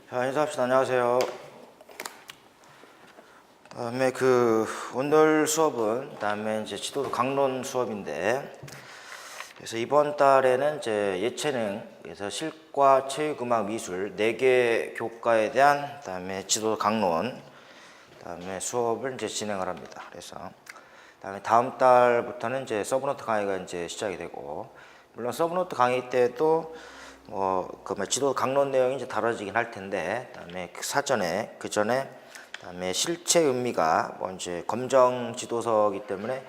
자, 인사합시다. 안녕하세요. 다음에 오늘 수업은 다음에 이제 지도도 강론 수업인데, 그래서 이번 달에는 이제 예체능, 그래서 실과, 체육, 음악, 미술 4개 교과에 대한 다음에 지도도 강론, 다음에 수업을 이제 진행을 합니다. 그래서 다음 달부터는 이제 서브노트 강의가 이제 시작이 되고, 물론 서브노트 강의 때도 지도 강론 내용이 이제 다뤄지긴 할 텐데, 그다음에 그 전에 그다음에 실체 음미가 이제 검정 지도서이기 때문에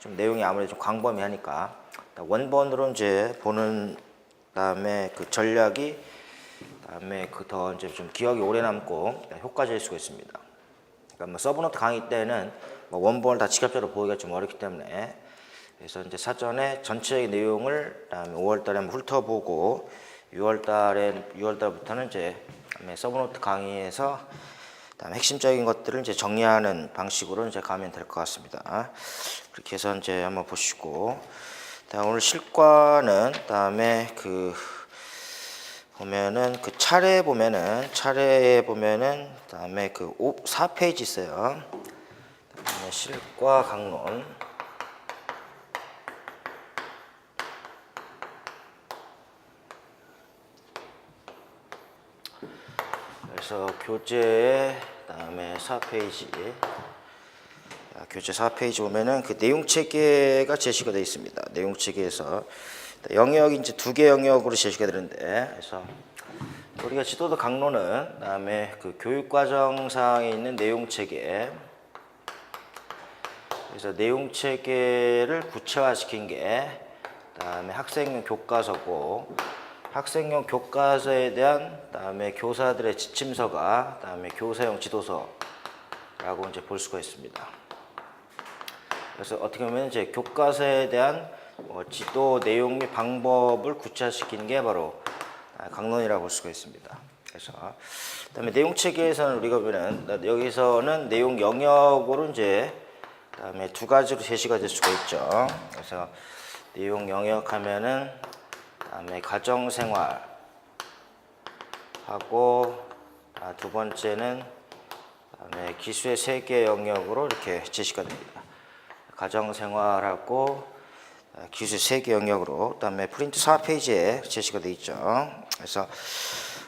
좀 내용이 아무래도 좀 광범위하니까 원본으로 이제 보는 다음에 그 전략이 다음에 더 이제 좀 기억이 오래 남고 효과적일 수가 있습니다. 그러니까 서브노트 강의 때는 원본을 다 직접적으로 보기가 좀 어렵기 때문에, 그래서 이제 사전에 전체의 내용을 다음에 5월달에 한번 훑어보고 6월달부터는 이제 서브노트 강의에서 다음에 핵심적인 것들을 이제 정리하는 방식으로 이제 가면 될 것 같습니다. 그렇게 해서 이제 한번 보시고, 오늘 실과는 다음에 차례에 보면은 다음에 4페이지 있어요. 다음에 실과 강론. 그래서 교재 다음에 4페이지, 교재 4페이지 보면은 내용 체계가 제시가 되어 있습니다. 내용 체계에서 영역이 이제 2개 영역으로 제시가 되는데, 그래서 우리가 지도도 강론은 다음에 교육과정상에 있는 내용 체계, 그래서 내용 체계를 구체화시킨 게 다음에 학생용 교과서고, 학생용 교과서에 대한 다음에 교사들의 지침서가 다음에 교사용 지도서라고 이제 볼 수가 있습니다. 그래서 어떻게 보면 이제 교과서에 대한 지도 내용 및 방법을 구체화시키는 게 바로 강론이라고 볼 수가 있습니다. 그래서 그다음에 내용 체계에서는 우리가 보면 여기서는 내용 영역으로 이제 다음에 2가지로 제시가 될 수가 있죠. 그래서 내용 영역 하면은 다음에 가정생활 하고, 두 번째는 다음에 기수의 3개 영역으로 이렇게 제시가 됩니다. 가정생활하고 기수의 3개 영역으로, 그다음에 프린트 4페이지에 제시가 되어 있죠. 그래서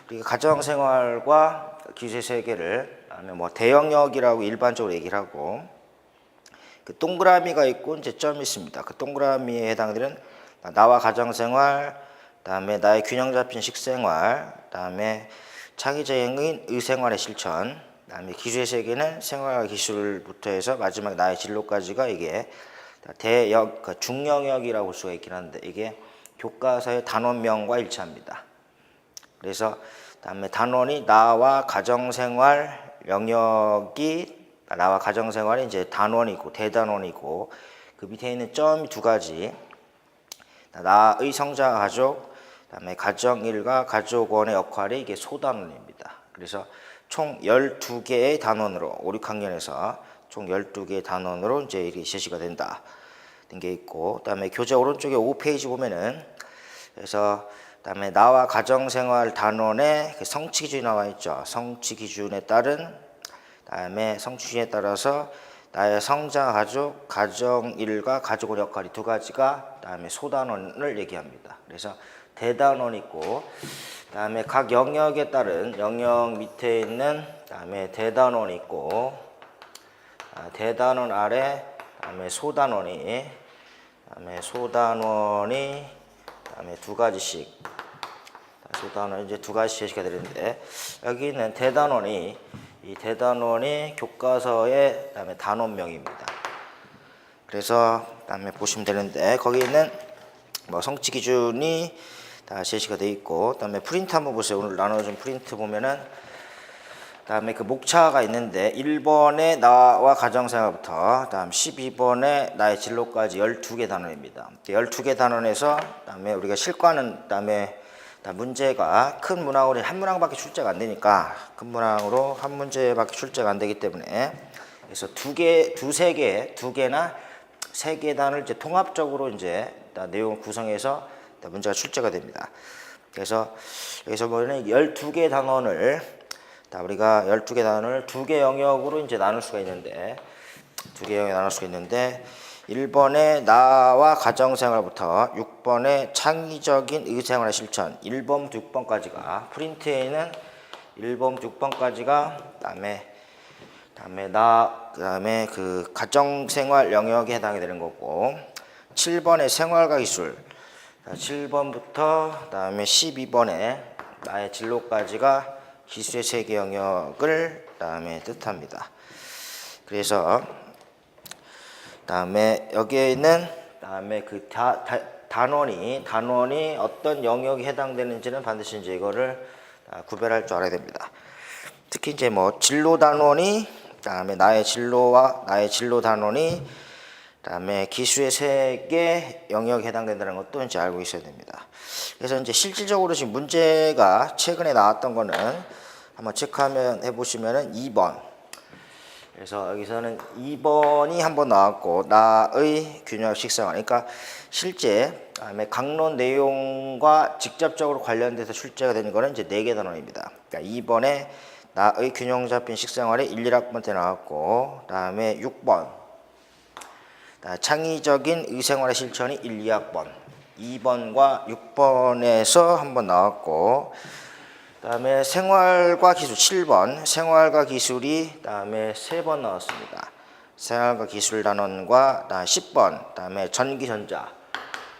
우리가 가정생활과 기수의 3개를 다음에 대영역이라고 일반적으로 얘기를 하고, 동그라미가 있고 이제 점이 있습니다. 동그라미에 해당되는 나와 가정생활, 다음에 나의 균형 잡힌 식생활, 다음에 차기적인 의생활의 실천, 다음에 기술의 세계는 생활과 기술부터 해서 마지막 나의 진로까지가 이게 중영역이라고 볼 수가 있긴 한데, 이게 교과서의 단원명과 일치합니다. 그래서 다음에 단원이 나와 가정생활 영역이, 나와 가정생활이 이제 단원이고 대단원이고, 그 밑에 있는 점이 2가지, 나의 성장 가족, 그다음에 가정일과 가족원의 역할이 이게 소단원입니다. 그래서 총 12개의 단원으로 5, 6학년에서 총 12개의 단원으로 이제 이렇게 제시가 된다. 된 게 있고, 그다음에 교재 오른쪽에 5페이지 보면은, 그래서 그다음에 나와 가정생활 단원의 성취 기준이 나와 있죠. 성취 기준에 따른, 그다음에 성취 기준에 따라서 나의 성장 가족, 가정일과 가족원 역할이 2가지가 다음에 소단원을 얘기합니다. 그래서 대단원 있고, 다음에 각 영역에 따른 영역 밑에 있는 다음에 대단원 있고, 대단원 아래 다음에 소단원이 다음에 2가지씩, 소단원 이제 2가지 제시가 되는데, 여기 있는 대단원이, 이 대단원이 교과서의 다음에 단원명입니다. 그래서 다음에 보시면 되는데, 거기 있는 성취 기준이 다 제시가 되어 있고, 그다음에 프린트 한번 보세요. 오늘 나눠준 프린트 보면은 다음에 목차가 있는데, 1번에 나와 가정생활부터 다음 12번에 나의 진로까지 12개 단원입니다. 12개 단원에서 다음에 우리가 실과는 다음에 문제가 큰 문항으로 한 문항밖에 출제가 안 되니까, 큰 문항으로 한 문제밖에 출제가 안 되기 때문에, 그래서 2개나 3개 단을 이제 통합적으로 이제 내용을 구성해서 문제가 출제가 됩니다. 그래서 여기서 보면 12개 단원을 우리가 12개 단원을 2개 영역으로 이제 나눌 수가 있는데 1번에 나와 가정생활부터 6번에 창의적인 의생활의 실천 1번부터 6번까지가 프린트에는 1번부터 6번까지가 그다음에 그 가정생활 영역에 해당이 되는 거고 7번에 생활과 기술 7번부터 그다음에 12번에 나의 진로까지가 기술의 세계 영역을 그다음에 뜻합니다. 그래서 그다음에 여기에는 그다음에 그 단원이 어떤 영역에 해당되는지는 반드시 이제 이거를 구별할 줄 알아야 됩니다. 특히 이제 뭐 진로 단원이 그다음에 나의 진로 단원이 그다음에 기술의 세계 영역에 해당된다는 것도 이제 알고 있어야 됩니다. 그래서 이제 실질적으로 지금 문제가 최근에 나왔던 거는 한번 체크하면 해보시면은 2번. 그래서 여기서는 2번이 한번 나왔고 나의 균형학 식생활. 그러니까 실제 그다음에 강론 내용과 직접적으로 관련돼서 출제가 되는 거는 이제 4개 단원입니다. 그러니까 2번에 나의 균형 잡힌 식생활이 1, 1학번 때 나왔고 그다음에 6번 창의적인 의생활의 실천이 1, 2학번 2번과 6번에서 한번 나왔고 그다음에 생활과 기술 7번 생활과 기술이 그다음에 3번 나왔습니다. 생활과 기술 단원과 10번 그다음에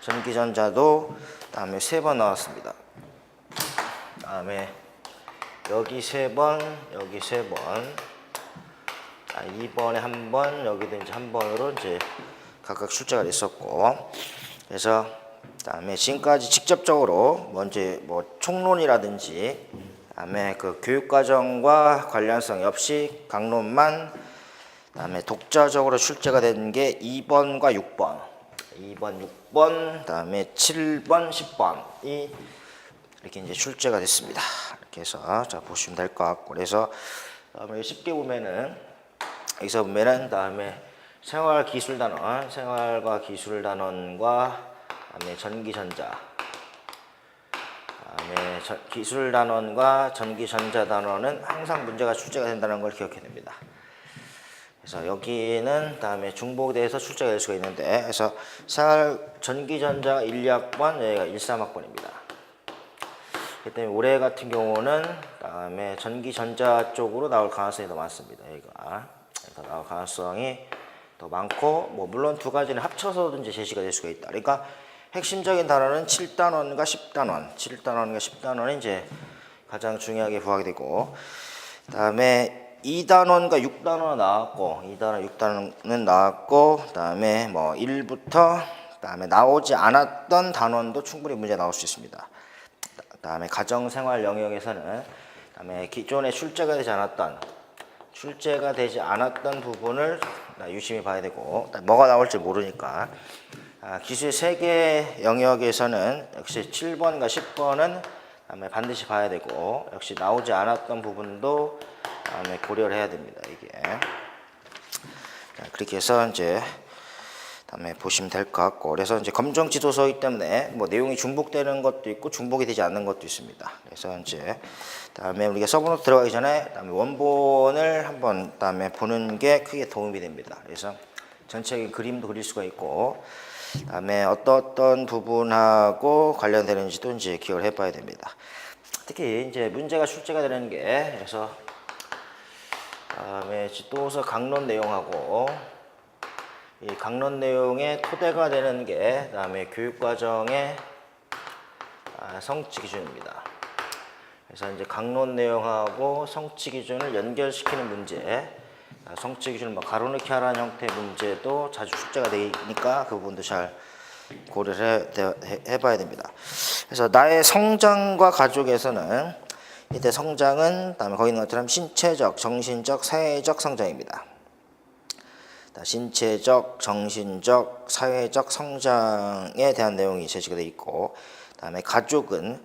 전기전자도 그다음에 3번 나왔습니다. 그다음에 여기 3번, 여기 3번, 2번에 1번, 여기도 이제 1번으로 이제 각각 출제가 됐었고, 그래서 그다음에 지금까지 직접적으로 먼저 뭐 총론이라든지, 그다음에 그 교육과정과 관련성이 없이 강론만, 그다음에 독자적으로 출제가 된 게 2번과 6번, 그다음에 7번, 10번이 이렇게 이제 출제가 됐습니다. 이렇게 해서 자 보시면 될 것 같고, 그래서 쉽게 보면은 여기서 보면은 다음에 생활과 기술 단원과 그다음에 전기전자, 그다음에 기술 단원과 전기전자 단원은 항상 문제가 출제가 된다는 걸 기억해야 됩니다. 그래서 여기는 다음에 중복돼서 출제가 될 수가 있는데, 그래서 전기전자 1, 2학번, 여기가 1, 3학번입니다. 그렇기 때문에 올해 같은 경우는 다음에 전기전자 쪽으로 나올 가능성이 더 많습니다. 여기가 그래서 나올 가능성이 더 많고, 뭐 물론 두 가지는 합쳐서도 이제 제시가 될 수가 있다. 그러니까 핵심적인 단원은 7단원과 10단원이 이제 가장 중요하게 부각이 되고, 그다음에 2단원과 6단원은 나왔고, 2단원, 6단원은 나왔고, 그다음에 뭐 1부터 그다음에 나오지 않았던 단원도 충분히 문제 나올 수 있습니다. 그다음에 가정생활 영역에서는 그다음에 기존에 출제가 되지 않았던 부분을 유심히 봐야 되고, 뭐가 나올지 모르니까 기술 세계 영역에서는 역시 7번과 10번은 그다음에 반드시 봐야 되고, 역시 나오지 않았던 부분도 다음에 고려를 해야 됩니다. 이게 그렇게 해서 이제 다음에 보시면 될 것 같고, 그래서 이제 검정 지도서이기 때문에 뭐 내용이 중복되는 것도 있고 중복이 되지 않는 것도 있습니다. 그래서 이제 다음에 우리가 서브노트 들어가기 전에 다음에 원본을 한번 다음에 보는 게 크게 도움이 됩니다. 그래서 전체적인 그림도 그릴 수가 있고, 다음에 어떤 부분하고 관련되는지도 이제 기억을 해봐야 됩니다. 특히 이제 문제가 출제가 되는 게, 그래서 다음에 지도서 강론 내용하고 이 강론 내용의 토대가 되는 게 다음에 교육과정의 성취 기준입니다. 그래서 이제 강론 내용하고 성취 기준을 연결시키는 문제, 성취 기준을 뭐 가로넣기 하라는 형태의 문제도 자주 출제가 되니까 그 부분도 잘 고려를 해봐야 됩니다. 그래서 나의 성장과 가족에서는 이때 성장은 다음에 거기 있는 것처럼 신체적, 정신적, 사회적 성장입니다. 신체적, 정신적, 사회적 성장에 대한 내용이 제시가 되어 있고, 다음에 가족은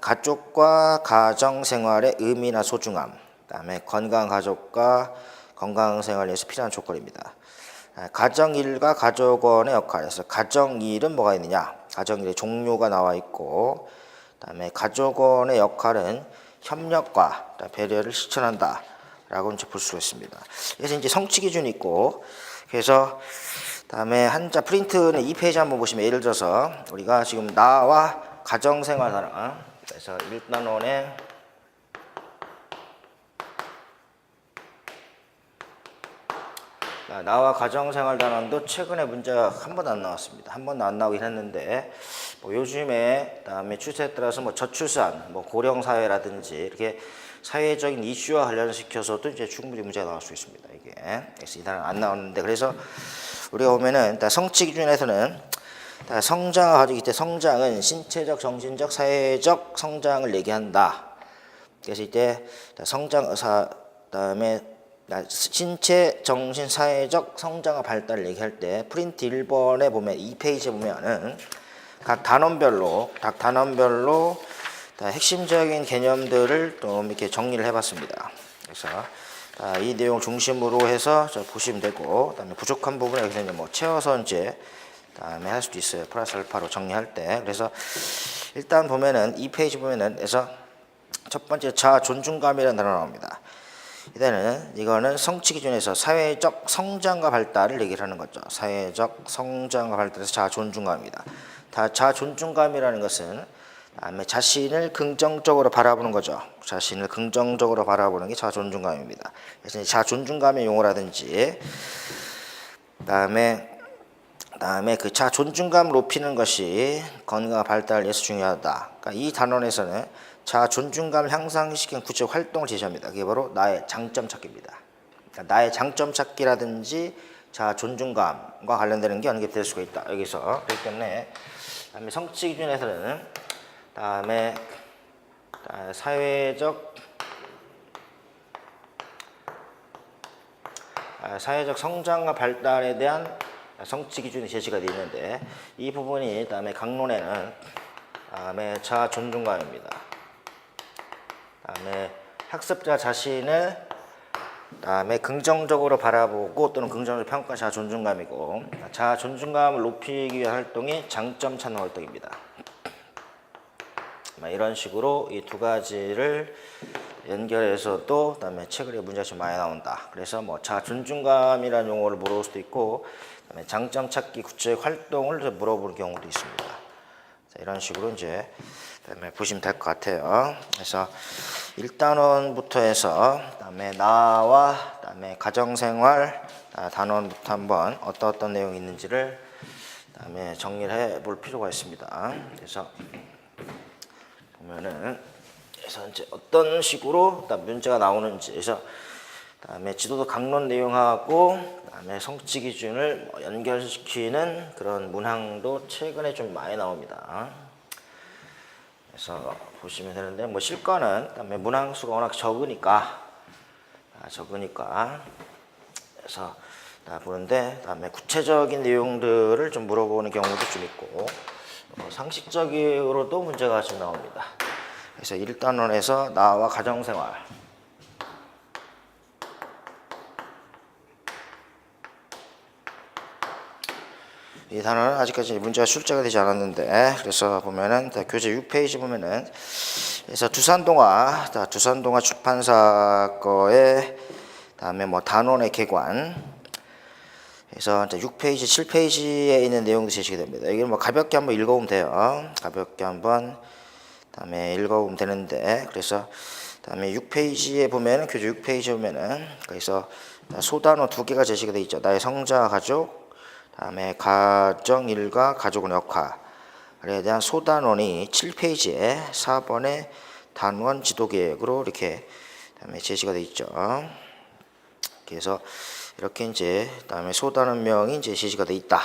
가족과 가정 생활의 의미나 소중함, 다음에 건강한 가족과 건강한 생활에 위해서 필요한 조건입니다. 가정일과 가족원의 역할에서 가정일은 뭐가 있느냐? 가정일의 종류가 나와 있고, 다음에 가족원의 역할은 협력과 배려를 실천한다 라고 이제 볼 수가 있습니다. 그래서 이제 성취 기준이 있고, 그래서 다음에 한자 프린트는 2페이지 한번 보시면, 예를 들어서 우리가 지금 나와 가정생활 단원, 그래서 1단원에 나와 가정생활 단원도 최근에 문제가 한 번도 안 나왔습니다. 한 번도 안 나오긴 했는데, 뭐 요즘에 다음에 추세에 따라서 뭐 저출산, 뭐 고령 사회라든지 이렇게 사회적인 이슈와 관련시켜서도 이제 충분히 문제가 나올 수 있습니다. 이게 그래서 이 단어는 안 나오는데, 그래서 우리가 보면은 성취 기준에서는 성장을 가지고 이때 성장은 신체적, 정신적, 사회적 성장을 얘기한다. 그래서 이때 성장 의사 다음에 신체, 정신, 사회적 성장과 발달을 얘기할 때 프린트 1번에 보면 2페이지에 보면은 각 단원별로 핵심적인 개념들을 또 이렇게 정리를 해봤습니다. 그래서 이 내용 중심으로 해서 보시면 되고, 그다음에 부족한 부분에 여기서 이제 뭐 채워서 이제 다음에 할 수도 있어요. 플러스 알파로 정리할 때. 그래서 일단 보면은 2페이지 보면은 그래서 첫 번째 자 존중감이라는 단어 나옵니다. 이거는 성취 기준에서 사회적 성장과 발달을 얘기를 하는 거죠. 사회적 성장과 발달에서 자 존중감입니다. 자 존중감이라는 것은 다음에 자신을 긍정적으로 바라보는 거죠. 자신을 긍정적으로 바라보는 게 자 존중감입니다. 그래서 자 존중감의 용어라든지 다음에 그 자 존중감을 높이는 것이 건강과 발달을 위해서 중요하다. 그러니까 이 단원에서는 자 존중감을 향상시키는 구체적 활동을 제시합니다. 그게 바로 나의 장점 찾기입니다. 그러니까 나의 장점 찾기라든지 자 존중감과 관련되는 게 연결될 수가 있다. 여기서 그렇기 때문에 다음에 성취 기준에서는 다음에 사회적 성장과 발달에 대한 성취 기준이 제시가 되어 있는데, 이 부분이 다음에 강론에는 다음에 자 존중감입니다. 다음에 학습자 자신을 다음에 긍정적으로 바라보고 또는 긍정적으로 평가 자 존중감이고, 자 존중감을 높이기 위한 활동이 장점 찾는 활동입니다. 이런 식으로 이 두 가지를 연결해서도 그다음에 책에 문제가 좀 많이 나온다. 그래서 뭐 자 존중감이라는 용어를 물어볼 수도 있고, 그다음에 장점 찾기 구체적 활동을 물어보는 경우도 있습니다. 이런 식으로 이제 그다음에 보시면 될 것 같아요. 그래서 1단원부터 해서 그다음에 나와 그다음에 가정생활 단원부터 한번 어떤 내용이 있는지를 그다음에 정리를 해볼 필요가 있습니다. 그래서 보면은 그래서 이제 어떤 식으로 문제가 나오는지, 그래서 그다음에 지도도 강론 내용하고 그다음에 성취 기준을 연결시키는 그런 문항도 최근에 좀 많이 나옵니다. 그래서 보시면 되는데, 뭐 실과는 그다음에 문항 수가 워낙 적으니까 그래서 다 보는데, 그다음에 구체적인 내용들을 좀 물어보는 경우도 좀 있고, 상식적으로도 문제가 좀 나옵니다. 그래서 1단원에서 나와 가정생활, 이 단어는 아직까지 문제가 출제가 되지 않았는데, 그래서 보면은 교재 6페이지 보면은 그래서 두산동화出版사 거에 다음에 뭐 단원의 개관, 그래서 이제 6페이지, 7페이지에 있는 내용도 제시가 됩니다. 이게 뭐 가볍게 한번 읽어보면 돼요. 가볍게 한번 다음에 읽어보면 되는데, 그래서 다음에 6페이지에 보면은 교재 6페이지에 보면은 그래서 소단어 2개가 제시가 되어 있죠. 나의 성자 가족, 다음에 가정 일과 가족의 역할에 대한 소단원이 7페이지에 4번의 단원 지도 계획으로 이렇게 다음에 제시가 되어 있죠. 그래서 이렇게 이제 다음에 소단원명이 이제 제시가 되어 있다.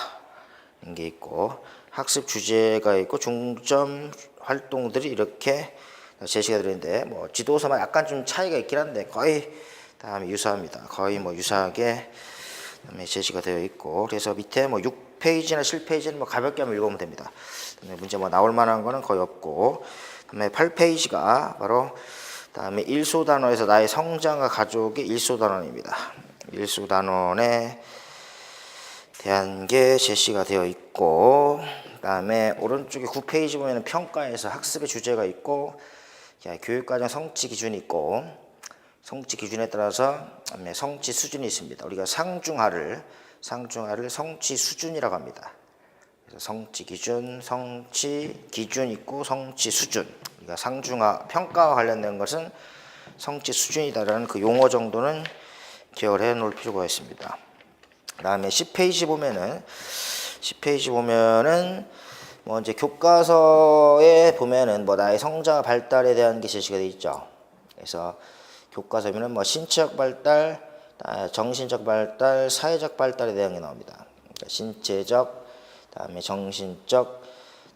이런 게 있고, 학습 주제가 있고 중점 활동들이 이렇게 제시가 되는데, 뭐 지도서만 약간 좀 차이가 있긴 한데 거의 다음에 유사합니다. 거의 뭐 유사하게 제시가 되어 있고, 그래서 밑에 뭐 6페이지나 7페이지는 뭐 가볍게 한번 읽으면 됩니다. 문제 뭐 나올 만한 거는 거의 없고, 그다음에 8페이지가 바로 다음에 일소단원에서 나의 성장과 가족의 일소단원입니다. 일소단원에 대한 게 제시가 되어 있고, 그다음에 오른쪽에 9페이지 보면 평가에서 학습의 주제가 있고, 자, 교육과정 성취 기준이 있고 성취 기준에 따라서 성취 수준이 있습니다. 우리가 상중하를 성취 수준이라고 합니다. 그래서 성취 기준 있고 성취 수준. 우리가 상중하 평가와 관련된 것은 성취 수준이다라는 그 용어 정도는 기억을 해 놓을 필요가 있습니다. 그다음에 10페이지 보면은 뭐 이제 교과서에 보면은 뭐 나의 성장 발달에 대한 게 제시가 되어 있죠. 그래서 교과서면은 뭐 신체적 발달, 정신적 발달, 사회적 발달에 대한 게 나옵니다. 그러니까 신체적, 다음에 정신적,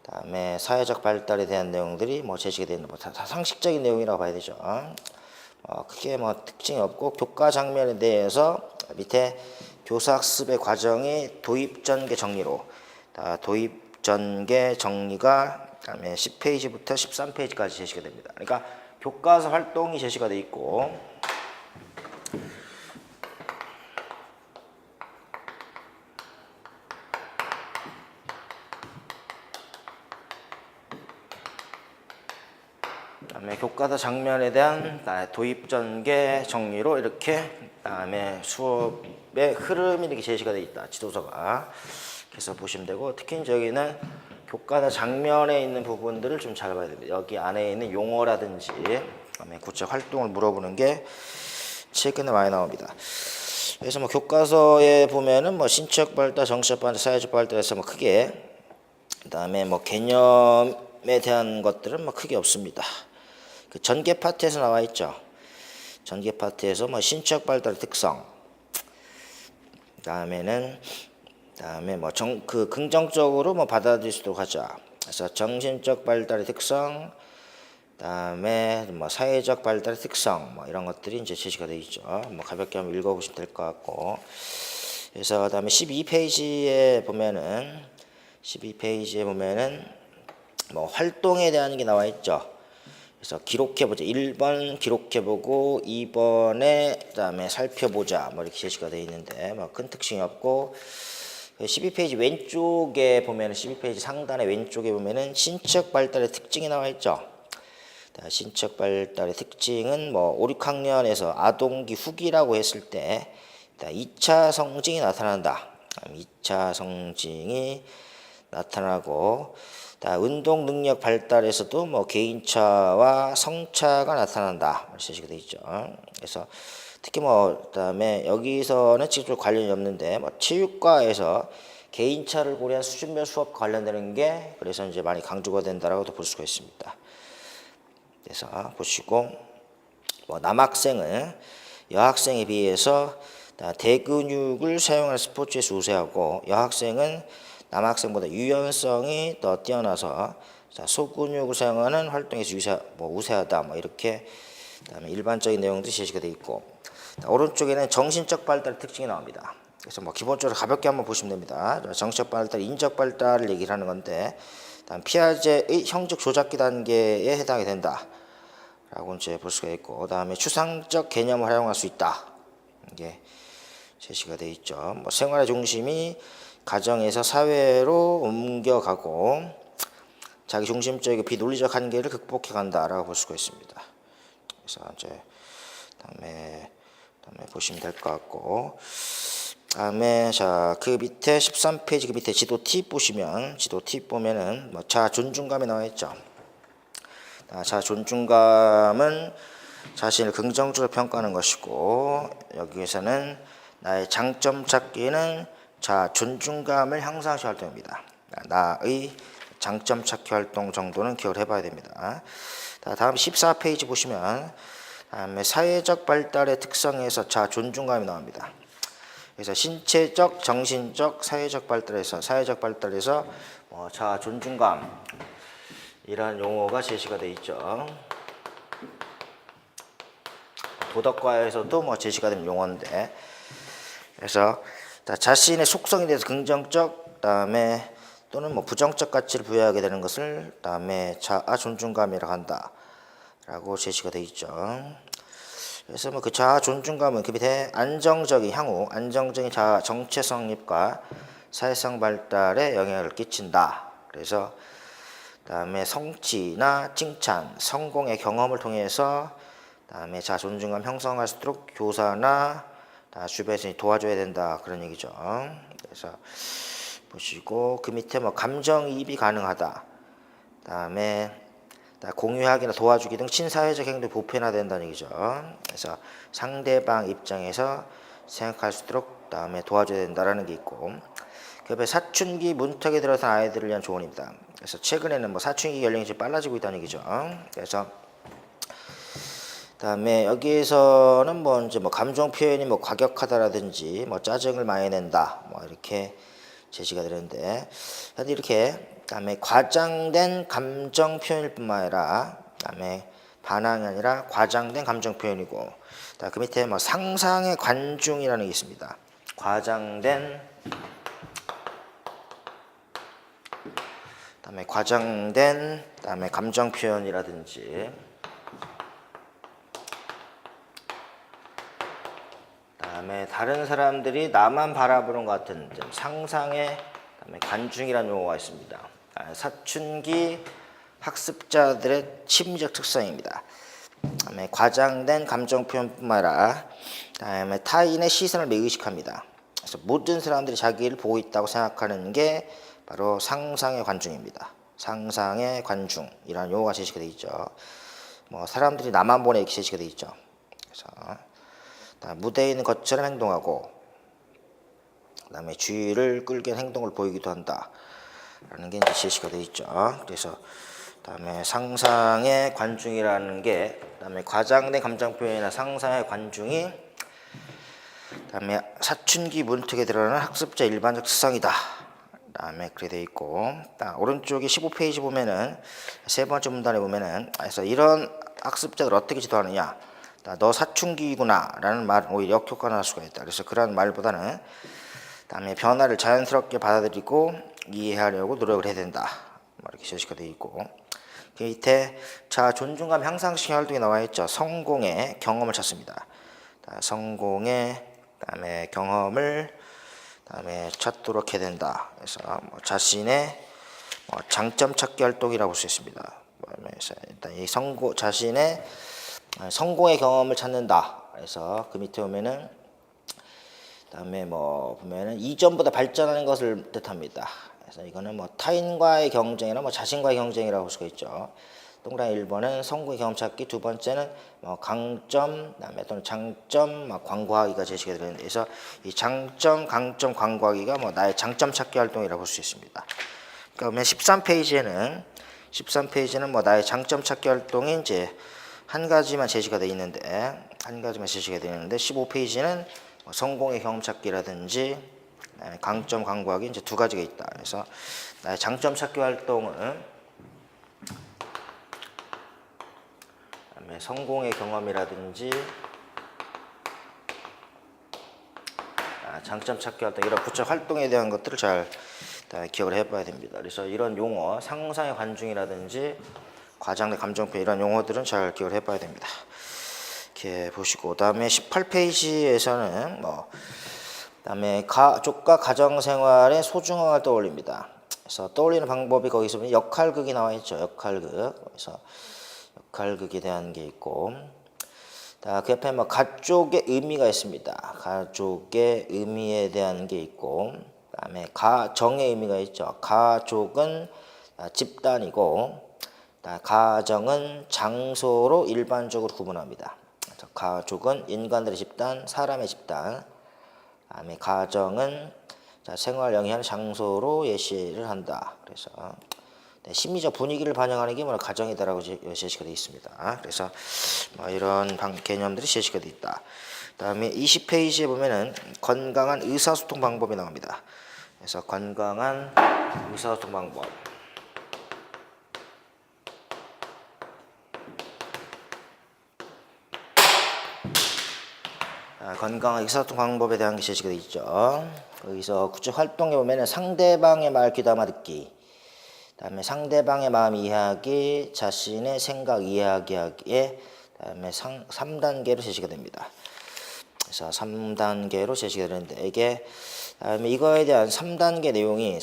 다음에 사회적 발달에 대한 내용들이 뭐 제시가 되는 뭐 다 상식적인 내용이라고 봐야 되죠. 크게 뭐 특징이 없고 교과 장면에 대해서 밑에 교사학습의 과정의 도입 전개 정리로 도입 전개 정리가 그다음에 10페이지부터 13페이지까지 제시가 됩니다. 그러니까 교과서 활동이 제시가 돼 있고 그다음에 교과서 장면에 대한 도입 전개 정리로 이렇게 그다음에 수업의 흐름이 이렇게 제시가 돼 있다. 지도서가. 그래서 보시면 되고 특히 저기는 교과서 장면에 있는 부분들을 좀 잘 봐야 됩니다. 여기 안에 있는 용어라든지 그다음에 구체적 활동을 물어보는 게 최근에 많이 나옵니다. 그래서 뭐 교과서에 보면은 뭐 신체적 발달, 정신적 발달, 사회적 발달에서 뭐 크게 그다음에 뭐 개념에 대한 것들은 뭐 크게 없습니다. 그 전개 파트에서 나와 있죠. 전개 파트에서 뭐 신체적 발달의 특성, 그다음에 뭐 긍정적으로 뭐 받아들일 수 있도록 하자. 그래서 정신적 발달의 특성, 그다음에 뭐 사회적 발달의 특성, 뭐 이런 것들이 이제 제시가 되어 있죠. 뭐 가볍게 한번 읽어보시면 될 것 같고. 그래서 그다음에 12페이지에 보면은 뭐 활동에 대한 게 나와 있죠. 그래서 기록해보자. 1번 기록해보고 2번에 그다음에 살펴보자. 뭐 이렇게 제시가 되어 있는데 뭐 큰 특징이 없고 12페이지 왼쪽에 보면은 12페이지 상단의 왼쪽에 보면은 신체적 발달의 특징이 나와 있죠. 신체적 발달의 특징은 뭐 5, 6학년에서 아동기 후기라고 했을 때 2차 성징이 나타난다. 2차 성징이 나타나고 운동 능력 발달에서도 뭐 개인차와 성차가 나타난다. 제시가 되어 있죠. 그래서 특히 뭐 그다음에 여기서는 직접 관련이 없는데 뭐 체육과에서 개인차를 고려한 수준별 수업 관련되는 게 그래서 이제 많이 강조가 된다라고도 볼 수가 있습니다. 그래서 보시고 뭐 남학생은 여학생에 비해서 대근육을 사용하는 스포츠에서 우세하고 여학생은 남학생보다 유연성이 더 뛰어나서 소근육을 사용하는 활동에서 우세하다. 뭐 이렇게 그다음에 일반적인 내용들이 제시가 되어 있고 오른쪽에는 정신적 발달 특징이 나옵니다. 그래서 뭐 기본적으로 가볍게 한번 보시면 됩니다. 정신적 발달, 인적 발달을 얘기를 하는 건데 다음 피아제의 형적 조작기 단계에 해당이 된다라고 이제 볼 수가 있고 그다음에 추상적 개념을 활용할 수 있다. 이게 제시가 되어 있죠. 뭐 생활의 중심이 가정에서 사회로 옮겨가고 자기 중심적이고 비논리적 한계를 극복해 간다라고 볼 수가 있습니다. 그래서 이제 다음에 보시면 될 것 같고 다음에 그 밑에 13페이지 그 밑에 지도 팁 보시면 지도 팁 보면은 뭐 자아 존중감이 나와 있죠. 자아 존중감은 자신을 긍정적으로 평가하는 것이고 여기에서는 나의 장점 찾기는 자아 존중감을 향상시 활동입니다. 나의 장점 찾기 활동 정도는 기억을 해봐야 됩니다. 다음 14페이지 보시면 다음에 사회적 발달의 특성에서 자아 존중감이 나옵니다. 그래서 신체적, 정신적, 사회적 발달에서 자아 존중감 이런 용어가 제시가 되어 있죠. 도덕과에서도 뭐 제시가 된 용어인데 그래서 자신의 속성에 대해서 긍정적, 그다음에 또는 뭐 부정적 가치를 부여하게 되는 것을 그다음에 자아 존중감이라고 한다라고 제시가 되어 있죠. 그래서 뭐 그 자아 존중감은 그 밑에 안정적인 자아 정체 성립과 사회성 발달에 영향을 끼친다. 그래서 그다음에 성취나 칭찬, 성공의 경험을 통해서 그다음에 자 존중감 형성할 수 있도록 교사나 주변에서 도와줘야 된다 그런 얘기죠. 그래서 보시고 그 밑에 뭐 감정이입이 가능하다. 그다음에 공유하기나 도와주기 등 친사회적 행동이 보편화된다는 얘기죠. 그래서 상대방 입장에서 생각할 수 있도록 그다음에 도와줘야 된다라는 게 있고, 그 사춘기 문턱에 들어선 아이들을 위한 조언입니다. 그래서 최근에는 뭐 사춘기 연령이 좀 빨라지고 있다는 얘기죠. 그래서 그다음에 여기에서는 뭐 이제 뭐 감정 표현이 뭐 과격하다라든지 뭐 짜증을 많이 낸다 뭐 이렇게 제시가 되는데, 현재 이렇게 그다음에 과장된 감정 표현일 뿐만 아니라 그다음에 반항이 아니라 과장된 감정 표현이고, 그 밑에 뭐 상상의 관중이라는 게 있습니다. 과장된 그다음에 감정 표현이라든지 그다음에 다른 사람들이 나만 바라보는 것 같은 상상의 그다음에 관중이라는 용어가 있습니다. 사춘기 학습자들의 심리적 특성입니다. 그다음에 과장된 감정 표현뿐만 아니라 그다음에 타인의 시선을 매우 의식합니다. 그래서 모든 사람들이 자기를 보고 있다고 생각하는 게 바로 상상의 관중입니다. 상상의 관중이라는 용어가 제시가 되어 있죠. 뭐 사람들이 나만 보네 이렇게 제시가 되어 있죠. 그래서 무대에 있는 것처럼 행동하고 그다음에 주의를 끌게 하는 행동을 보이기도 한다라는 게 이제 제시가 되어 있죠. 그래서 그다음에 상상의 관중이라는 게 그다음에 과장된 감정 표현이나 상상의 관중이 그다음에 사춘기 문턱에 들어가는 학습자 일반적 특성이다. 그다음에 그렇게 되어 있고, 오른쪽에 15페이지 보면은 세 번째 문단에 보면은 그래서 이런 학습자들 어떻게 지도하느냐, 너 사춘기구나 라는 말 오히려 역효과가 날 수가 있다. 그래서 그런 말보다는 그다음에 변화를 자연스럽게 받아들이고 이해하려고 노력을 해야 된다 이렇게 제시가 되어 있고, 그 밑에 자 존중감 향상시키는 활동이 나와 있죠. 성공의 경험을 찾습니다. 성공의 그다음에 경험을 그다음에 찾도록 해야 된다. 그래서 뭐 자신의 장점 찾기 활동이라고 볼 수 있습니다. 그래서 일단 이 자신의 성공의 경험을 찾는다. 그래서 그 밑에 보면은 그다음에 뭐 보면은 이전보다 발전하는 것을 뜻합니다. 그래서 이거는 뭐 타인과의 경쟁이나 뭐 자신과의 경쟁이라고 볼 수가 있죠. 동그라미 1번은 성공의 경험 찾기, 두 번째는 뭐 강점, 그다음에 또는 장점, 광고하기가 제시가 되는데, 그래서 이 장점, 강점, 광고하기가 뭐 나의 장점 찾기 활동이라고 볼 수 있습니다. 그러면 13페이지는 뭐 나의 장점 찾기 활동이 이제 한 가지만 제시가 되어 있는데 15페이지는 성공의 경험 찾기라든지 강점 광고하기 이제 두 가지가 있다. 그래서 나의 장점 찾기 활동은 성공의 경험이라든지 장점 찾기 활동 이런 구체적 활동에 대한 것들을 잘 기억을 해봐야 됩니다. 그래서 이런 용어 상상의 관중이라든지 과장된 감정표 이런 용어들은 잘 기억을 해봐야 됩니다. 이렇게 보시고, 그다음에 18페이지에서는 그다음에 가족과 가정생활의 소중함을 떠올립니다. 그래서 떠올리는 방법이 거기서 보면 역할극이 나와 있죠. 역할극. 그래서 역할극에 대한 게 있고, 그 옆에 가족의 의미가 있습니다. 가족의 의미에 대한 게 있고, 그다음에 가정의 의미가 있죠. 가족은 집단이고, 가정은 장소로 일반적으로 구분합니다. 가족은 인간들의 집단, 사람의 집단. 그다음에 가정은 생활 영위하는 장소로 예시를 한다. 그래서 심리적 분위기를 반영하는 게 가정이다라고 제시가 되어 있습니다. 그래서 이런 개념들이 제시가 되어 있다. 그다음에 20페이지에 보면은 건강한 의사소통 방법이 나옵니다. 그래서 건강한 의사소통 방법. 건강한 의사소통 방법에 대한 게 제시가 되어 있죠. 여기서 구체 활동에 보면은 상대방의 말 귀담아 듣기, 그다음에 상대방의 마음 이해하기, 자신의 생각 이해하기에 그다음에 3단계로 제시가 됩니다. 그래서 3단계로 제시가 되는데 이게 다음에 이거에 대한 3단계 내용이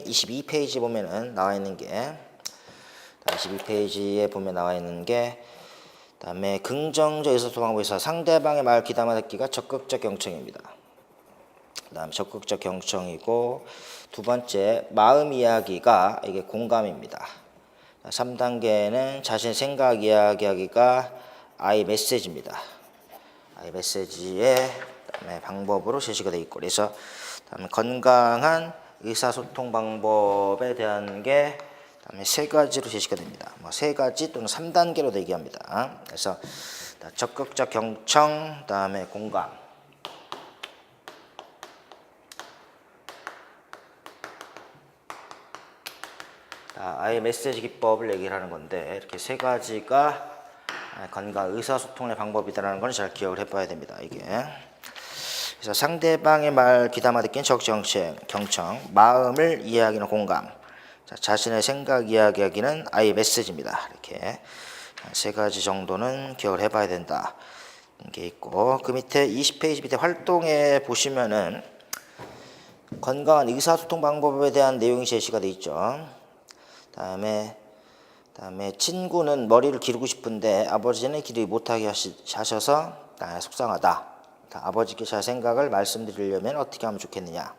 22페이지 보면은 나와 있는 게 22페이지에 보면 나와 있는 게 다음에 긍정적 의사소통 방법에서 상대방의 말 귀담아 듣기가 적극적 경청입니다. 그다음 적극적 경청이고 두 번째 마음 이야기가 이게 공감입니다. 3단계는 자신의 생각 이야기하기가 아이 메시지입니다. 아이 메시지의 방법으로 제시가 되어 있고 그래서 다음에 건강한 의사소통 방법에 대한 게 다음에 세 가지로 제시가 됩니다. 뭐 세 가지 또는 3단계로 얘기합니다. 그래서 적극적 경청, 다음에 공감. 아예 메시지 기법을 얘기를 하는 건데 이렇게 세 가지가 건강 의사소통의 방법이다라는 걸 잘 기억을 해봐야 됩니다. 이게 그래서 상대방의 말 귀담아 듣기는 경청, 마음을 이해하기는 공감, 자신의 생각 이야기하기는 아예 메시지입니다. 이렇게 세 가지 정도는 기억을 해봐야 된다. 게 있고 그 밑에 20페이지 밑에 활동에 보시면은 건강한 의사소통 방법에 대한 내용이 제시가 돼 있죠. 다음에 친구는 머리를 기르고 싶은데 아버지는 기르지 못하게 하셔서 속상하다. 아버지께 제 생각을 말씀드리려면 어떻게 하면 좋겠느냐.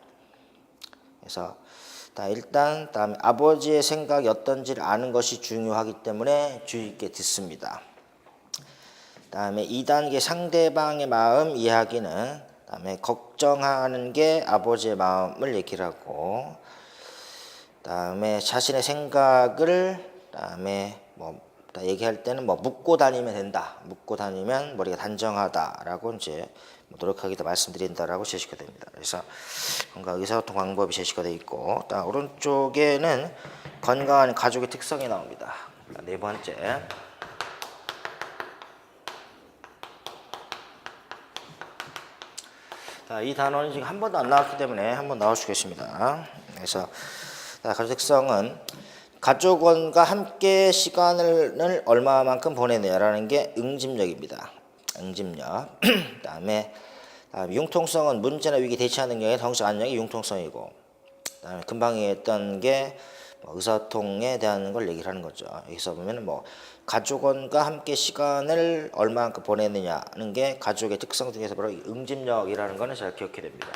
그래서 일단 다음에 아버지의 생각이 어떤지를 아는 것이 중요하기 때문에 주의 있게 듣습니다. 다음에 2단계 상대방의 마음 이해하기는 다음에 걱정하는 게 아버지의 마음을 얘기를 하고 다음에 자신의 생각을 다음에 얘기할 때는 묻고 다니면 된다. 묻고 다니면 머리가 단정하다라고 이제 노력하기도 말씀드린다라고 제시가 됩니다. 그래서 건강 의사소통 방법이 제시가 되어 있고, 오른쪽에는 건강한 가족의 특성이 나옵니다. 네 번째. 이 단어는 지금 한 번도 안 나왔기 때문에 한 번 나와주겠습니다. 그래서 가족 특성은 가족원과 함께 시간을 얼마만큼 보내느냐라는 게 응집력입니다. 응집력. 그다음에 융통성은 문제나 위기 대처하는 능력의 정신 안녕이 융통성이고, 그다음에 금방 얘기했던 게 의사소통에 대한 걸 얘기를 하는 거죠. 여기서 보면은 가족원과 함께 시간을 얼마만큼 보내느냐는 게 가족의 특성 중에서 바로 응집력이라는 거는 잘 기억해야 됩니다.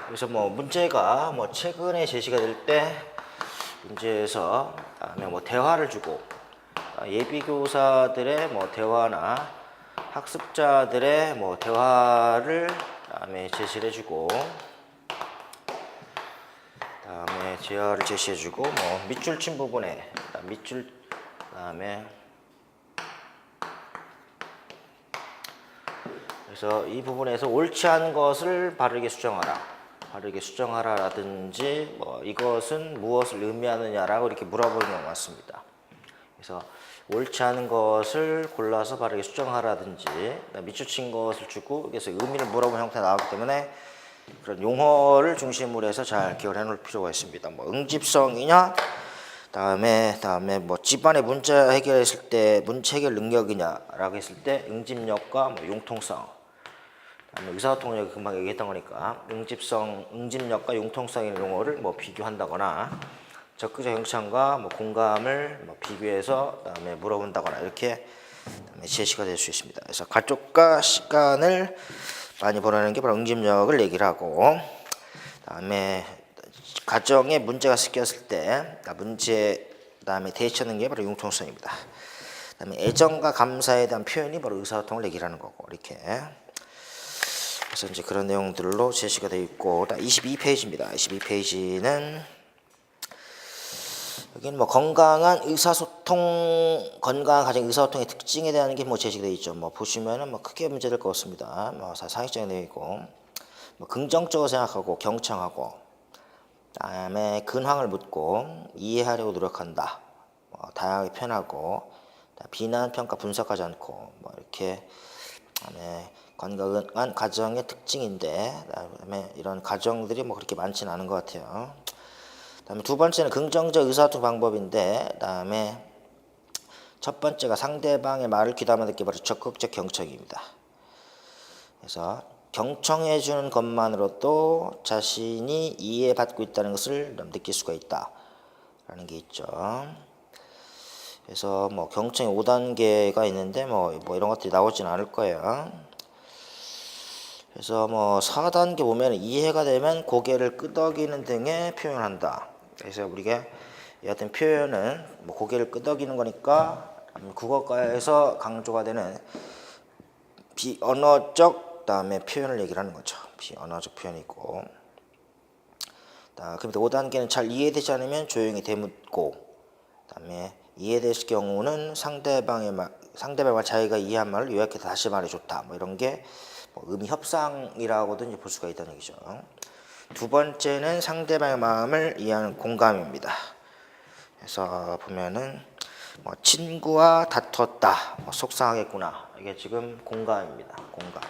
그래서 문제가 최근에 제시가 될 때 문제에서 대화를 주고 예비교사들의 대화나 학습자들의 대화를 제시를 해주고 다음에 제어를 제시해주고 밑줄 친 부분에 그래서 이 부분에서 옳지 않은 것을 바르게 수정하라라든지 이것은 무엇을 의미하느냐라고 이렇게 물어보는 것 같습니다. 그래서 옳지 않은 것을 골라서 바르게 수정하라든지 밑줄 친 것을 주고 그래서 의미를 물어보는 형태가 나오기 때문에 그런 용어를 중심으로 해서 잘 기억을 해놓을 필요가 있습니다. 응집성이냐, 다음에 집안의 문제 해결했을 때 문제 해결 능력이냐라고 했을 때 응집력과 융통성, 의사소통력이 금방 얘기했던 거니까 응집력과 융통성의 용어를 비교한다거나 적극적 경청과 공감을 비교해서 그다음에 물어본다거나 이렇게 제시가 될 수 있습니다. 그래서 가족과 시간을 많이 보내는 게 바로 응집력을 얘기를 하고, 그다음에 가정에 문제가 생겼을 때 문제 그다음에 대처하는 게 바로 융통성입니다. 그다음에 애정과 감사에 대한 표현이 바로 의사소통을 얘기를 하는 거고 이렇게. 그래서 이제 그런 내용들로 제시가 되어 있고, 22페이지입니다. 22페이지는 여기는 건강한 가정 의사소통의 특징에 대한 게 제시가 되어 있죠. 보시면은 크게 문제될 것 같습니다. 상식적인 내용이고, 긍정적으로 생각하고 경청하고, 다음에 근황을 묻고 이해하려고 노력한다. 다양하게 표현하고, 비난, 평가, 분석하지 않고, 이렇게 건강한 가정의 특징인데, 그다음에 이런 가정들이 그렇게 많지는 않은 것 같아요. 그다음에 두 번째는 긍정적 의사소통 방법인데, 그다음에 첫 번째가 상대방의 말을 귀담아 듣기 바로 적극적 경청입니다. 그래서 경청해 주는 것만으로도 자신이 이해받고 있다는 것을 느낄 수가 있다라는 게 있죠. 그래서 뭐 경청의 5단계가 있는데 뭐 이런 것들이 나오지는 않을 거예요. 그래서 뭐 4단계 보면 이해가 되면 고개를 끄덕이는 등의 표현을 한다. 그래서 우리가 이 같은 표현은 뭐 고개를 끄덕이는 거니까 국어과에서 강조가 되는 비언어적 그다음에 표현을 얘기를 하는 거죠. 비언어적 표현이고. 그럼 5단계는 잘 이해되지 않으면 조용히 되묻고, 그다음에 이해됐을 경우는 상대방의 말 자기가 이해한 말을 요약해서 다시 말해줬다. 뭐 이런 게 뭐 의미 협상이라고도 이제 볼 수가 있다는 얘기죠. 두 번째는 상대방의 마음을 이해하는 공감입니다. 그래서 보면은 뭐 친구와 다퉜다, 뭐 속상하겠구나. 이게 지금 공감입니다. 공감.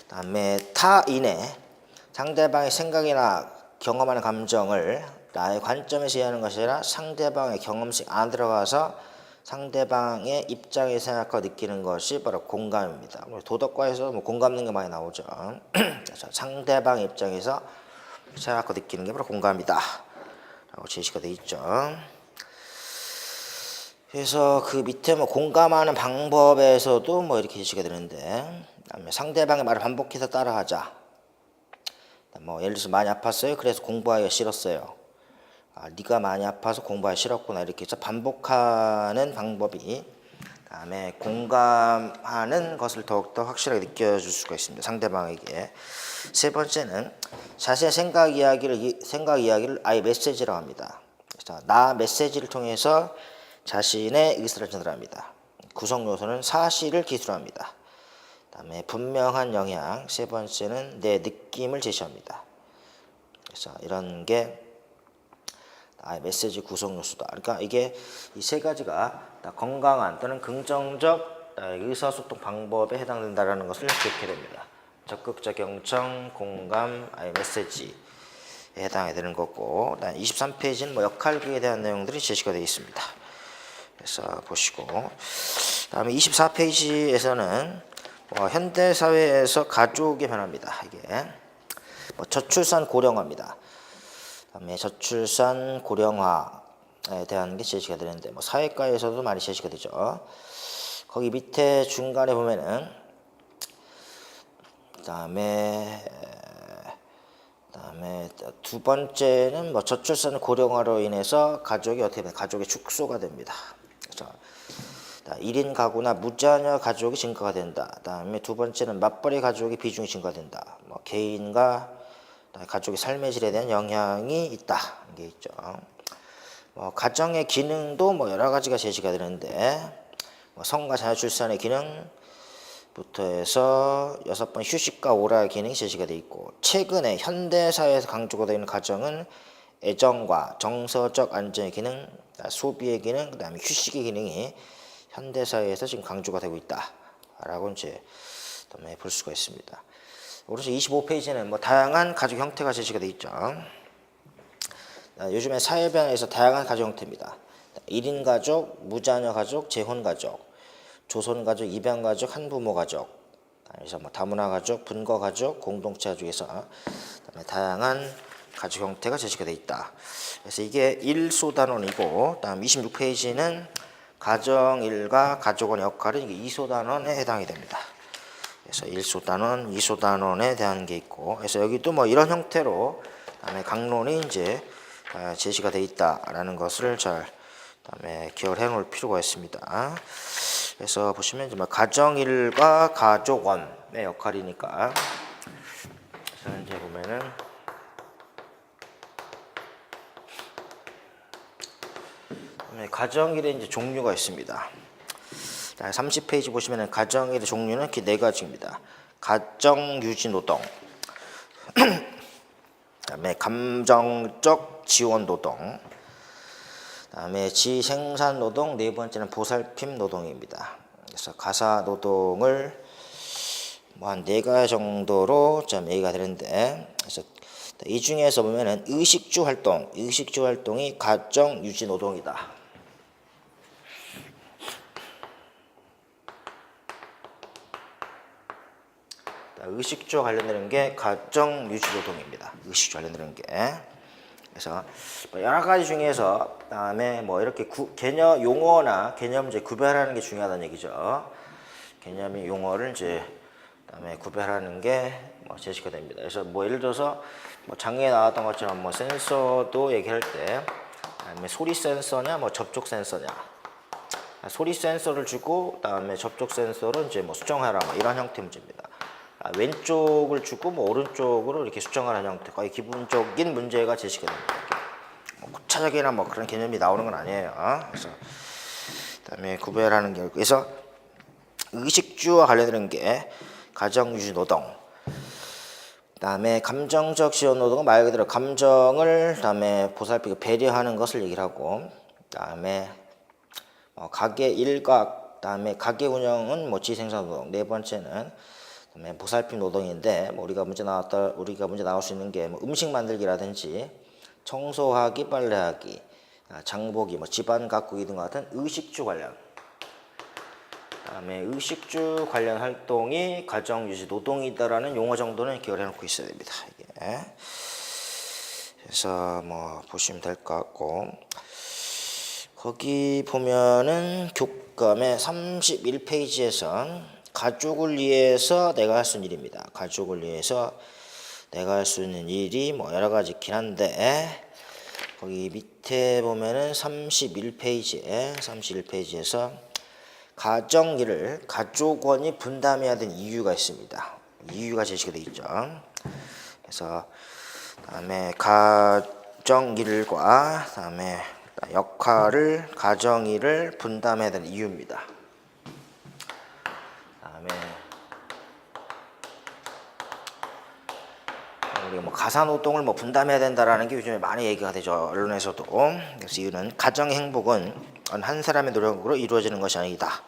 그다음에 타인의 상대방의 생각이나 경험하는 감정을 나의 관점에서 이해하는 것이 아니라 상대방의 경험식 안 들어가서 상대방의 입장에 생각하고 느끼는 것이 바로 공감입니다. 도덕과에서 뭐 공감 능력 많이 나오죠. 그래서 상대방 입장에서 생각하고 느끼는 게 바로 공감이다 라고 제시가 되어 있죠. 그래서 그 밑에 뭐 공감하는 방법에서도 뭐 이렇게 제시가 되는데, 그다음에 상대방의 말을 반복해서 따라하자. 뭐 예를 들어서 많이 아팠어요. 그래서 공부하기가 싫었어요. 네가 많이 아파서 공부하기 싫었구나. 이렇게 해서 반복하는 방법이 그다음에 공감하는 것을 더욱더 확실하게 느껴줄 수가 있습니다. 상대방에게. 세 번째는 자신의 생각 이야기를 아예 메시지라고 합니다. 그래서 나 메시지를 통해서 자신의 의사를 전달합니다. 구성 요소는 사실을 기술합니다. 그다음에 분명한 영향, 세 번째는 내 느낌을 제시합니다. 그래서 이런 게 메시지 구성 요소다. 그러니까 이게 이 세 가지가 다 건강한 또는 긍정적 의사소통 방법에 해당된다라는 것을 기억해야 됩니다. 적극적 경청, 공감, 메시지에 해당이 되는 거고, 23페이지는 뭐 역할극에 대한 내용들이 제시가 되어 있습니다. 그래서 보시고, 다음에 24페이지에서는 현대 사회에서 가족의 변화입니다. 이게 뭐 저출산 고령화입니다. 그다음에 저출산 고령화에 대한 게 제시가 되는데, 뭐 사회과에서도 많이 제시가 되죠. 거기 밑에 중간에 보면은 그다음에 두 번째는 뭐 저출산 고령화로 인해서 가족이 어떻게 되면 가족의 축소가 됩니다. 그래서 1인 가구나 무자녀 가족이 증가가 된다. 그다음에 두 번째는 맞벌이 가족의 비중이 증가된다. 뭐 개인과 가족의 삶의 질에 대한 영향이 있다. 이게 있죠. 가정의 기능도 뭐 여러 가지가 제시가 되는데, 성과 자녀 출산의 기능부터 해서 6번 휴식과 오라의 기능이 제시가 되어 있고, 최근에 현대 사회에서 강조가 되는 가정은 애정과 정서적 안정의 기능, 소비의 기능, 그다음에 휴식의 기능이 현대 사회에서 지금 강조가 되고 있다라고 이제 볼 수가 있습니다. 오른쪽 25페이지는 뭐 다양한 가족 형태가 제시가 되어 있죠. 요즘에 사회 변화에서 다양한 가족 형태입니다. 1인 가족, 무자녀 가족, 재혼 가족, 조선 가족, 입양 가족, 한부모 가족, 그래서 뭐 다문화 가족, 분거 가족, 공동체 가족에서 다양한 가족 형태가 제시가 되어 있다. 그래서 이게 1소단원이고, 다음 26페이지는 가정일과 가족원의 역할은 이게 2소단원에 해당이 됩니다. 그래서 1소단원, 2소단원에 대한 게 있고, 그래서 여기도 뭐 이런 형태로 다음에 강론이 이제 제시가 되어 있다라는 것을 잘 다음에 기억을 해놓을 필요가 있습니다. 그래서 보시면 이제 가정일과 가족원의 역할이니까, 그래서 이제 보면은 가정일의 이제 종류가 있습니다. 30페이지 보시면 가정일의 종류는 이렇게 네 가지입니다. 가정 유지 노동, 그다음에 감정적 지원 노동, 그다음에 지생산 노동, 네 번째는 보살핌 노동입니다. 그래서 가사 노동을 뭐 한 네 가지 정도로 좀 얘기가 되는데, 그래서 이 중에서 보면은 의식주 활동이 가정 유지 노동이다. 의식주와 관련되는 게 가정 유지 노동입니다. 의식주와 관련되는 게. 그래서 여러 가지 중에서 그다음에 뭐 이렇게 개념 용어나 개념 이제 구별하는 게 중요하다는 얘기죠. 개념이 용어를 이제 그다음에 구별하는 게 뭐 제시가 됩니다. 그래서 뭐 예를 들어서 뭐 장애에 나왔던 것처럼 뭐 센서도 얘기할 때 그다음에 소리 센서냐 뭐 접촉 센서냐. 소리 센서를 주고 그다음에 접촉 센서를 이제 뭐 수정하라 뭐 이런 형태 문제입니다. 왼쪽을 주고 뭐 오른쪽으로 이렇게 수정하는 형태 거의 기본적인 문제가 제시가 됩니다. 뭐 구체적이나 뭐 그런 개념이 나오는 건 아니에요. 그래서 그다음에 구별하는 게 그래서 의식주와 관련되는 게 가정유지 노동. 그다음에 감정적 지원 노동은 말 그대로 감정을 그다음에 보살피고 배려하는 것을 얘기를 하고 그다음에 가게 일각 그다음에 가게 운영은 뭐 지생산 노동. 네 번째는 그다음에 보살핌 노동인데 뭐 우리가 문제 나올 수 있는 게 뭐 음식 만들기라든지 청소하기, 빨래하기, 장보기, 뭐 집안 가꾸기 등 같은 의식주 관련. 그다음에 의식주 관련 활동이 가정 유지 노동이다라는 용어 정도는 기억을 해놓고 있어야 됩니다. 이게. 그래서 뭐 보시면 될 것 같고 거기 보면은 교감의 31페이지에서 가족을 위해서 내가 할 수 있는 일입니다. 가족을 위해서 내가 할 수 있는 일이 뭐 여러 가지 있긴 한데 거기 밑에 보면은 31페이지에서 가정일을 가족원이 분담해야 되는 이유가 있습니다. 이유가 제시가 되어 있죠. 그래서 그다음에 가정일과 그다음에 역할을 가정일을 분담해야 되는 이유입니다. 그다음에 우리가 뭐 가사노동을 뭐 분담해야 된다라는 게 요즘에 많이 얘기가 되죠. 언론에서도. 그래서 이유는 가정의 행복은 한 사람의 노력으로 이루어지는 것이 아니다.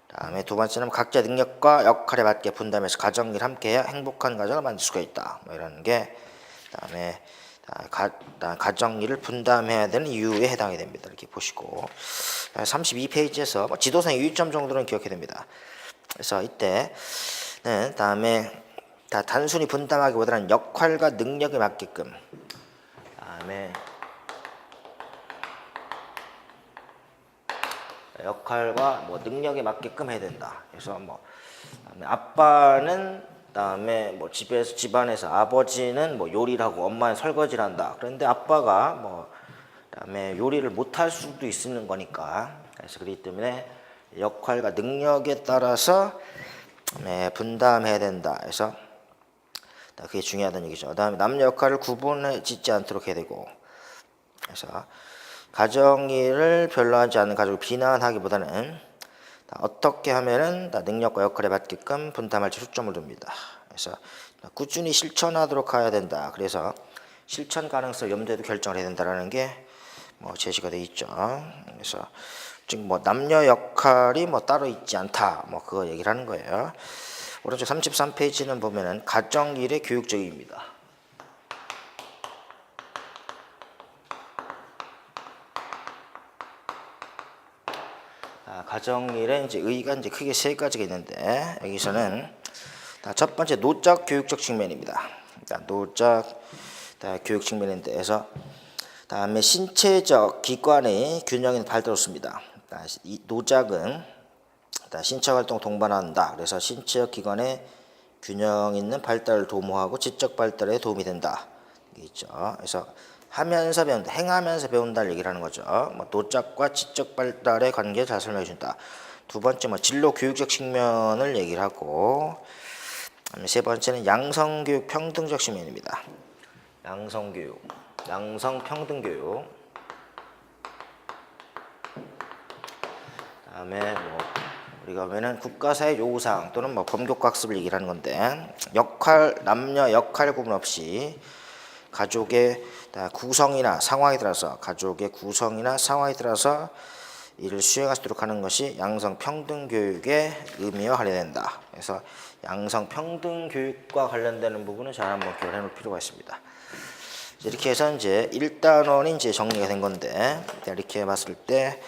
그다음에 두 번째는 각자 능력과 역할에 맞게 분담해서 가정일 함께해야 행복한 가정을 만들 수가 있다. 뭐 이런 게 그다음에 가정일을 분담해야 되는 이유에 해당이 됩니다. 이렇게 보시고 32페이지에서 뭐 지도상 유의점 정도는 기억해야 됩니다. 그래서 이때는 다음에 단순히 분담하기보다는 역할과 능력에 맞게끔 다음에 역할과 뭐 능력에 맞게끔 해야 된다. 그래서 뭐 아빠는 그다음에 뭐 집안에서 아버지는 뭐 요리를 하고 엄마는 설거지를 한다. 그런데 아빠가 뭐 그다음에 요리를 못할 수도 있는 거니까. 그래서 그렇기 때문에 역할과 능력에 따라서 분담해야 된다. 그래서 그게 중요하다는 얘기죠. 그다음에 남녀 역할을 구분해 짓지 않도록 해야 되고. 그래서 가정일을 별로 하지 않는 가족을 비난하기보다는 어떻게 하면은 능력과 역할에 맞게끔 분담할지 초점을 둡니다. 그래서 꾸준히 실천하도록 해야 된다. 그래서 실천 가능성을 염두에도 결정을 해야 된다라는 게 뭐 제시가 돼 있죠. 그래서 지금 뭐 남녀 역할이 뭐 따로 있지 않다. 뭐 그거 얘기를 하는 거예요. 오른쪽 33페이지는 보면은 가정일의 교육적입니다. 가정일에 이제 의의가 이제 크게 세 가지가 있는데 여기서는 첫 번째 노적 교육적 측면입니다. 노적 교육 측면인데 그래서 다음에 신체적 기관의 균형이 발달했습니다. 이 노작은 신체 활동 동반한다. 그래서 신체적 기관의 균형 있는 발달을 도모하고 지적 발달에 도움이 된다. 이게 있죠. 그래서 하면서 배운다, 행하면서 배운다를 얘기를 하는 거죠. 뭐 노작과 지적 발달의 관계를 잘 설명해 준다. 두 번째 뭐 진로 교육적 측면을 얘기를 하고 세 번째는 양성교육 평등적 측면입니다. 양성교육, 양성평등교육. 그다음에 뭐 우리가 보면은 국가사회 요구사항 또는 뭐 범교과학습을 얘기를 하는 건데 남녀 역할 구분 없이 가족의 구성이나 상황에 따라서 이를 수행할 수 있도록 하는 것이 양성평등교육의 의미와 관련된다. 그래서 양성평등교육과 관련되는 부분은 잘 한번 기억해 놓을 필요가 있습니다. 이렇게 해서 이제 1단원이 이제 정리가 된 건데 이렇게 봤을 때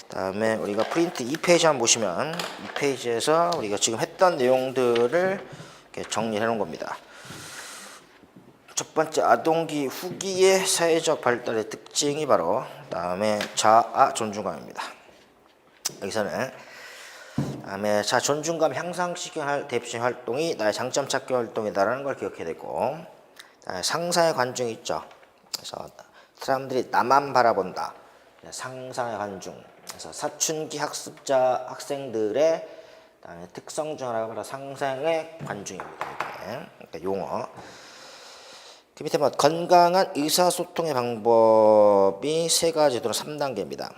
다음에 우리가 프린트 2페이지 한번 보시면 2페이지에서 우리가 지금 했던 내용들을 이렇게 정리해 놓은 겁니다. 첫 번째 아동기 후기의 사회적 발달의 특징이 바로 다음에 자아 존중감입니다. 여기서는 다음에 자 존중감 향상시키기 대표적인 활동이 나의 장점 찾기 활동이다라는 걸 기억해야 되고, 상상의 관중이 있죠. 그래서 사람들이 나만 바라본다. 상상의 관중. 그래서 사춘기 학생들의 그다음에 특성 중 하나가 바로 상상의 관중입니다. 그러니까 용어. 그 밑에 건강한 의사소통의 방법이 세 가지 또는 3단계입니다.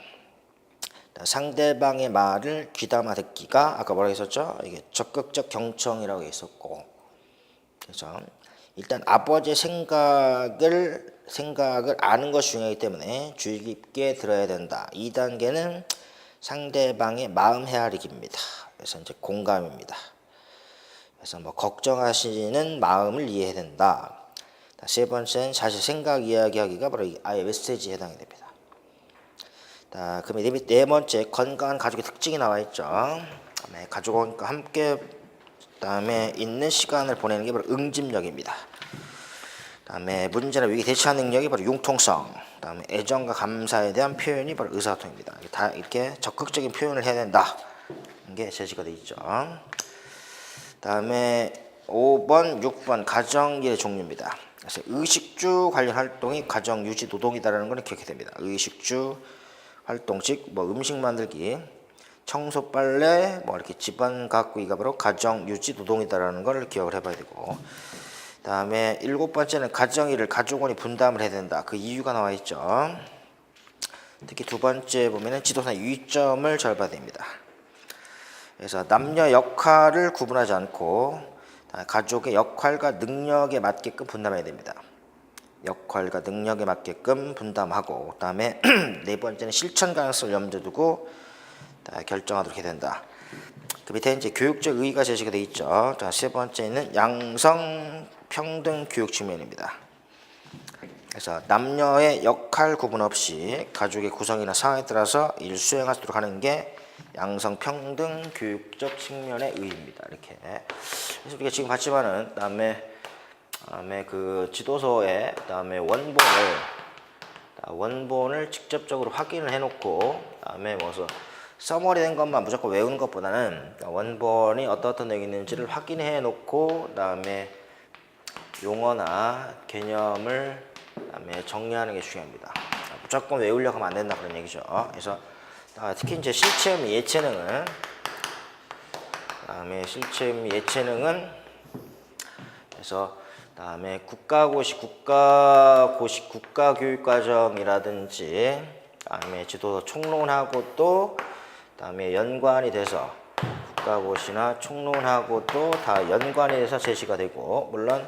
상대방의 말을 귀담아 듣기가 아까 뭐라고 했었죠? 이게 적극적 경청이라고 했었고, 그래서 일단 아버지의 생각을 아는 것이 중요하기 때문에 주의 깊게 들어야 된다. 2단계는 상대방의 마음 헤아리기입니다. 그래서 이제 공감입니다. 그래서 걱정하시는 마음을 이해해야 된다. 세 번째는 자신 생각 이야기하기가 바로 아예 메시지에 해당이 됩니다. 그럼 네 번째 건강한 가족의 특징이 나와 있죠. 가족과 함께 그다음에 있는 시간을 보내는 게 바로 응집력입니다. 그다음에 문제나 위기 대처하는 능력이 바로 융통성. 그다음에 애정과 감사에 대한 표현이 바로 의사소통입니다. 다 이렇게 적극적인 표현을 해야 된다. 이게 제시가 되어 있죠. 그다음에 5번, 6번 가정일의 종류입니다. 그래서 의식주 관련 활동이 가정 유지 노동이다라는 걸 기억해야 됩니다. 의식주 활동, 즉 음식 만들기, 청소, 빨래, 이렇게 집안 가꾸기가 바로 가정 유지 노동이다라는 걸 기억을 해봐야 되고, 그다음에 7번째는 가정일을 가족원이 분담을 해야 된다. 그 이유가 나와 있죠. 특히 두 번째 보면은 지도사 유의점을 잘 봐야 됩니다. 그래서 남녀 역할을 구분하지 않고 가족의 역할과 능력에 맞게끔 분담해야 됩니다. 역할과 능력에 맞게끔 분담하고, 그다음에 네 번째는 실천 가능성을 염두에 두고 결정하도록 해야 된다. 그 밑에 이제 교육적 의의가 제시가 되어 있죠. 세 번째는 양성 평등 교육 측면입니다. 그래서 남녀의 역할 구분 없이 가족의 구성이나 상황에 따라서 일을 수행할 수 있도록 하는 게 양성 평등 교육적 측면의 의의입니다. 이렇게. 그래서 우리가 지금 봤지만은 다음에 그 지도서에 그다음에 원본을 직접적으로 확인을 해놓고 그다음에 서머리된 것만 무조건 외우는 것보다는 원본이 어떤 내용이 있는지를 확인해 놓고 그다음에 용어나 개념을 그다음에 정리하는 게 중요합니다. 무조건 외우려고 하면 안 된다 그런 얘기죠. 그래서 특히 이제 실체험 예체능은 그래서 다음에 국가교육과정이라든지 다음에 지도서 총론하고 또 다음에 연관이 돼서 국가고시나 총론하고도 다 연관이 돼서 제시가 되고, 물론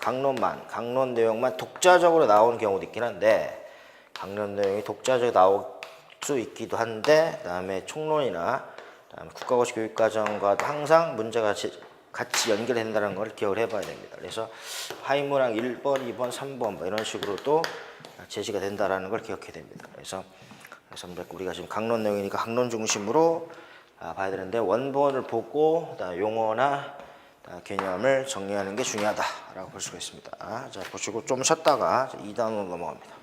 강론 내용만 독자적으로 나오는 경우도 있긴 한데, 강론 내용이 독자적으로 나올 수 있기도 한데, 그다음에 총론이나 그다음에 국가고시 교육과정과 항상 문제가 같이 연결된다는 걸 기억을 해봐야 됩니다. 그래서 하이문항 1번, 2번, 3번 이런 식으로도 제시가 된다는 걸 기억해야 됩니다. 그래서 우리가 지금 강론 내용이니까 강론 중심으로 봐야 되는데, 원본을 보고 용어나 개념을 정리하는 게 중요하다라고 볼 수가 있습니다. 자, 보시고 좀 쉬었다가 2단으로 넘어갑니다.